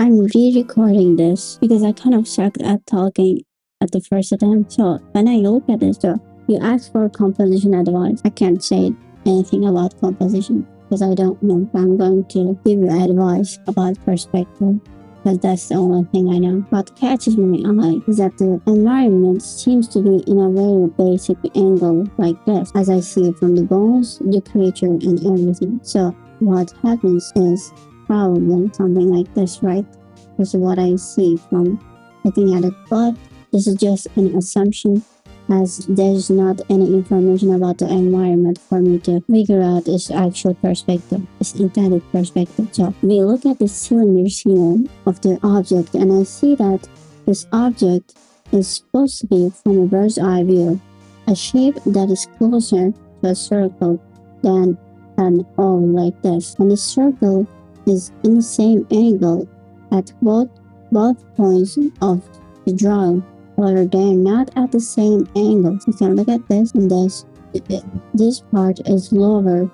I'm re-recording this because I kind of sucked at talking at the first attempt. So when I look at this, so you ask for composition advice. I can't say anything about composition because I don't know if I'm going to give you advice about perspective. Because that's the only thing I know. What catches my eye is that the environment seems to be in a very basic angle like this, as I see it from the bones, the creature, and everything. So what happens is probably something like this, right? This is what I see from looking at it, but this is just an assumption as there's not any information about the environment for me to figure out its actual perspective, its intended perspective. So we look at the cylinders here of the object, and I see that this object is supposed to be from a bird's eye view, a shape that is closer to a circle than an oval like this. And the circle is in the same angle at both points of the drawing. However, they are not at the same angle. You can look at this, and this part is lower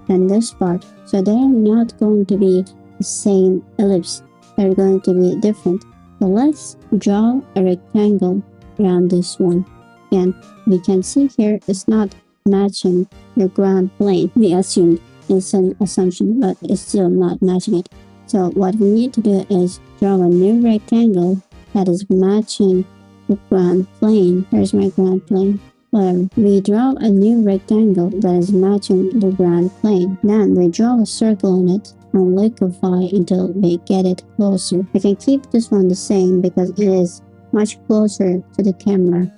than this part. So they are not going to be the same ellipse. They're going to be different. So let's draw a rectangle around this one. Again, we can see here it's not matching the ground plane. We assumed it's an assumption, but it's still not matching it. So what we need to do is draw a new rectangle that is matching the ground plane. Here's my ground plane. Where we draw a new rectangle that is matching the ground plane. Then we draw a circle on it and liquefy until we get it closer. I can keep this one the same because it is much closer to the camera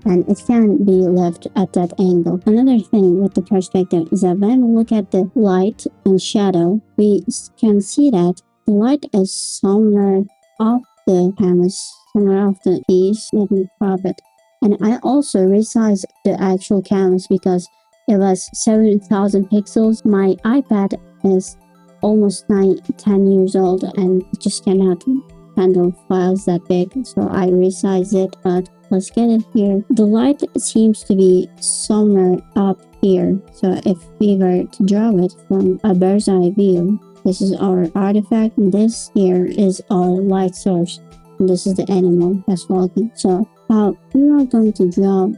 and it can be left at that angle. Another thing with the perspective is that when we look at the light and shadow, we can see that the light is somewhere off the canvas, somewhere off the piece. Let me crop it. And I also resized the actual canvas because it was 7,000 pixels. My iPad is almost 10 years old and it just cannot handle files that big. So I resized it, but let's get it here. The light seems to be somewhere up here. So if we were to draw it from a bird's eye view, this is our artifact, and this here is our light source. And this is the animal that's walking. So how we are going to draw,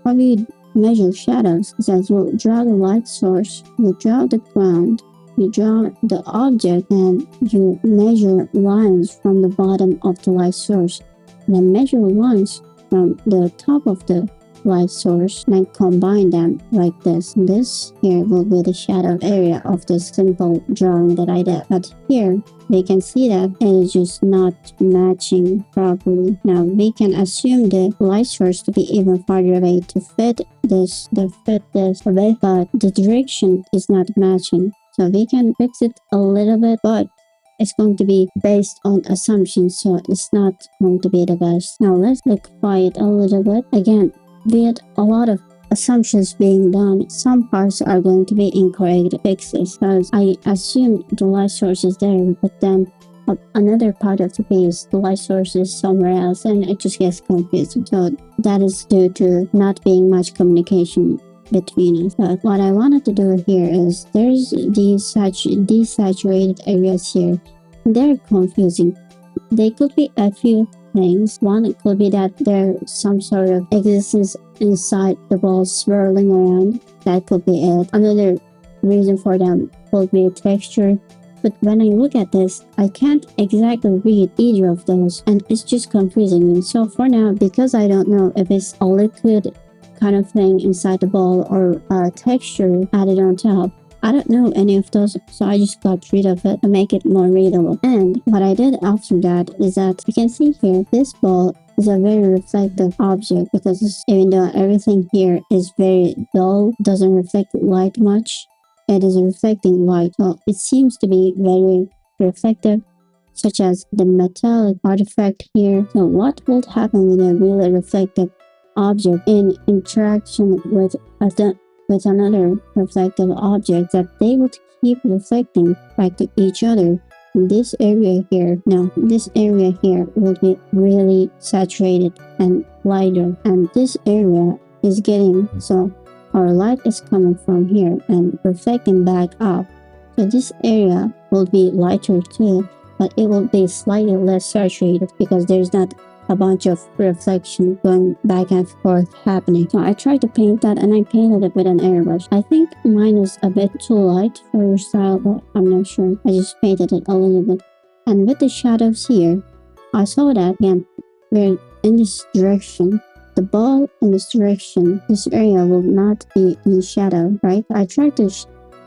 how we measure shadows is that we'll draw the light source, we'll draw the ground, you draw the object, and you measure lines from the bottom of the light source. And then measure lines from the top of the light source and then combine them like this. And this here will be the shadow area of this simple drawing that I did. But here we can see that it is just not matching properly. Now we can assume the light source to be even farther away to fit this away, but the direction is not matching. So we can fix it a little bit, but it's going to be based on assumptions, so it's not going to be the best. Now let's liquefy it a little bit. Again, with a lot of assumptions being done, some parts are going to be incorrect fixes because I assume the light source is there, but then another part of the piece, the light source is somewhere else, and it just gets confused. So that is due to not being much communication between us. But what I wanted to do here is there's these desaturated areas here. They're confusing. They could be a few things. One, it could be that there's some sort of existence inside the ball swirling around. That could be it. Another reason for them could be texture. But when I look at this, I can't exactly read either of those, and it's just confusing me. So for now, because I don't know if it's a liquid kind of thing inside the ball or a texture added on top, I don't know any of those, so I just got rid of it to make it more readable. And what I did after that is that you can see here, this ball is a very reflective object because even though everything here is very dull, doesn't reflect light much, it is reflecting light. So it seems to be very reflective, such as the metallic artifact here. So what would happen with a really reflective object in interaction with another reflective object, that they would keep reflecting back to each other. This area here, no, this area here will be really saturated and lighter, and this area is getting, so our light is coming from here and reflecting back up. So this area will be lighter too, but it will be slightly less saturated because there's not a bunch of reflection going back and forth happening. So I tried to paint that and I painted it with an airbrush. I think mine is a bit too light for your style, but I'm not sure. I just painted it a little bit. And with the shadows here, I saw that again, we're in this direction. The ball in this direction, this area will not be in shadow, right? I tried to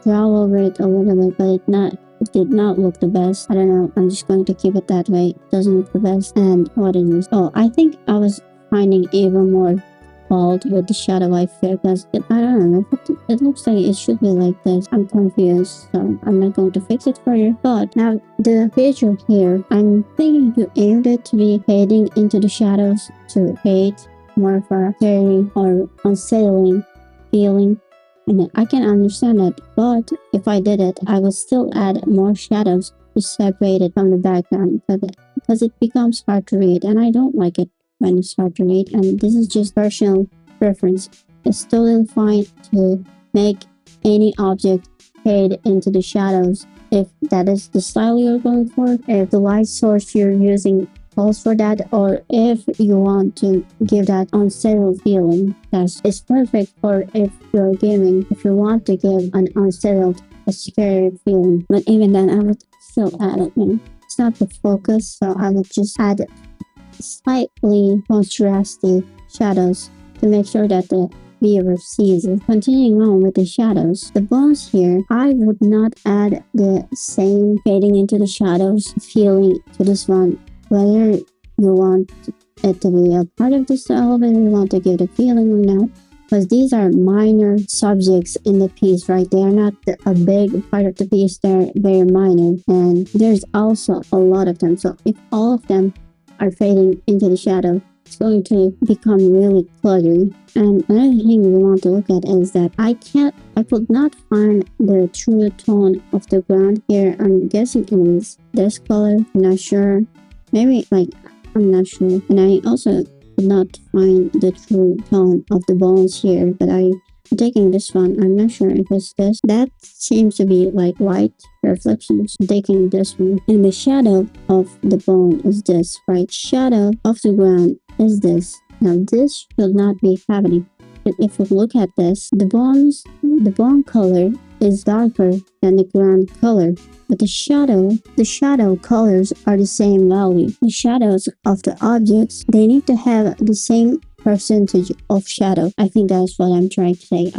draw over it a little bit, but it did not look the best. I don't know. I'm just going to keep it that way. It doesn't look the best. And what is this? Oh, I think I was finding even more fault with the shadow I feel because I don't know. It looks like it should be like this. I'm confused. So I'm not going to fix it further. But now the picture here, I'm thinking you aimed it to be fading into the shadows to create more of a scary or unsettling feeling. And I can understand that, but if I did it, I would still add more shadows to separate it from the background because it becomes hard to read, and I don't like it when it's hard to read. And this is just personal preference. It's totally fine to make any object fade into the shadows if that is the style you're going for, if the light source you're using calls for that, or if you want to give that unsettled feeling. It's perfect for if you're gaming, if you want to give an unsettled, a scary feeling. But even then, I would still add it. It's not the focus, so I would just add slightly contrasty shadows to make sure that the viewer sees it. Continuing on with the shadows, the bones here, I would not add the same fading into the shadows feeling to this one. Whether you want it to be a part of the style, whether you want to give the feeling or not, because these are minor subjects in the piece, right? They are not a big part of the piece, they're very minor, and there's also a lot of them. So if all of them are fading into the shadow, it's going to become really cluttery. And another thing we want to look at is that I could not find the true tone of the ground here. I'm guessing it is this color, I'm not sure. Maybe, I'm not sure. And I also could not find the true tone of the bones here, but I'm taking this one. I'm not sure if it's this. That seems to be like light reflections. I'm taking this one. And the shadow of the bone is this, right? Shadow of the ground is this. Now, this should not be happening. But if we look at this, the bone color is darker than the ground color, but the shadow colors are the same value. The shadows of the objects, they need to have the same percentage of shadow. I think that's what I'm trying to say.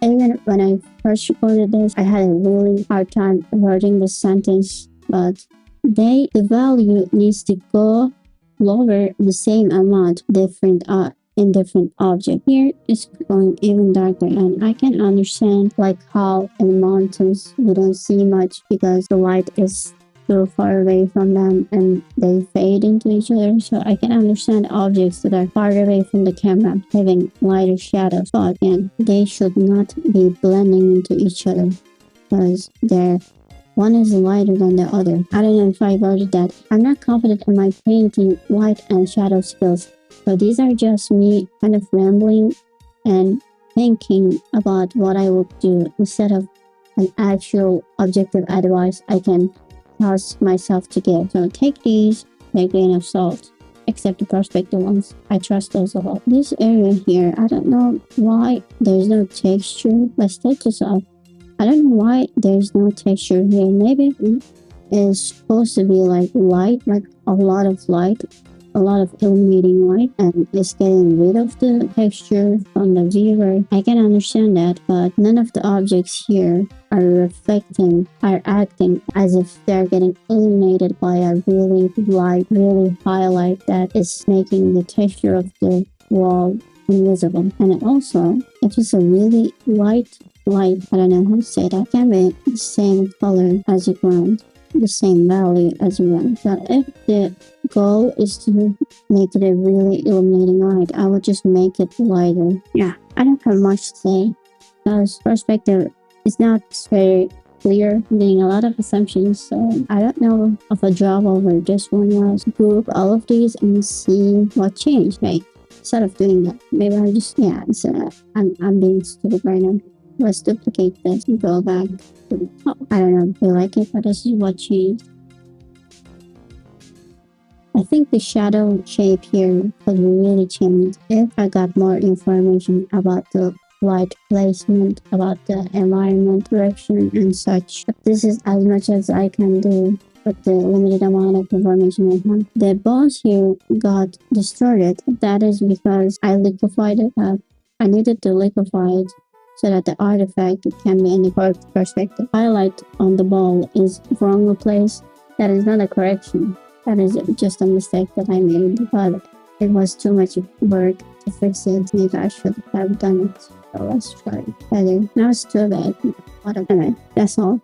Even when I first recorded this, I had a really hard time wording this sentence, but the value needs to go lower the same amount in different objects. Here it's going even darker, and I can understand how in mountains we don't see much because the light is so far away from them and they fade into each other. So I can understand objects that are far away from the camera having lighter shadows, but again, they should not be blending into each other because one is lighter than the other. I don't know if I worded that. I'm not confident in my painting light and shadow skills. So these are just me kind of rambling and thinking about what I would do instead of an actual objective advice I can trust myself to give. So take these with a grain of salt, except the perspective ones. I trust those a lot. This area here, I don't know why there's no texture. Let's take this off. I don't know why there's no texture here. Maybe it's supposed to be light, like a lot of light, a lot of illuminating light, and it's getting rid of the texture from the viewer. I can understand that, but none of the objects here are acting as if they're getting illuminated by a really light, really highlight that is making the texture of the wall invisible. And also, if it's a really light, I don't know how to say that, can be the same color as the ground, the same value as the ground. So if the goal is to make it a really illuminating light, I would just make it lighter. Yeah, I don't have much to say because perspective is not very clear, being a lot of assumptions. So I don't know of a job over this one was group all of these and see what changed, right? Instead of doing that, maybe I just, I'm being stupid right now. Let's duplicate this and go back to the top. I don't know if you like it, but this is what changed. I think the shadow shape here could really change if I got more information about the light placement, about the environment direction and such. But this is as much as I can do with the limited amount of information I have. The boss here got distorted. That is because I liquefied it up. I needed to liquefy it so that the artifact can be in the correct perspective. Highlight on the ball is wrongly placed. That is not a correction. That is just a mistake that I made, but it was too much work to fix it. Maybe I should have done it. So let's try it better. Now it's too bad. Whatever. Anyway, that's all.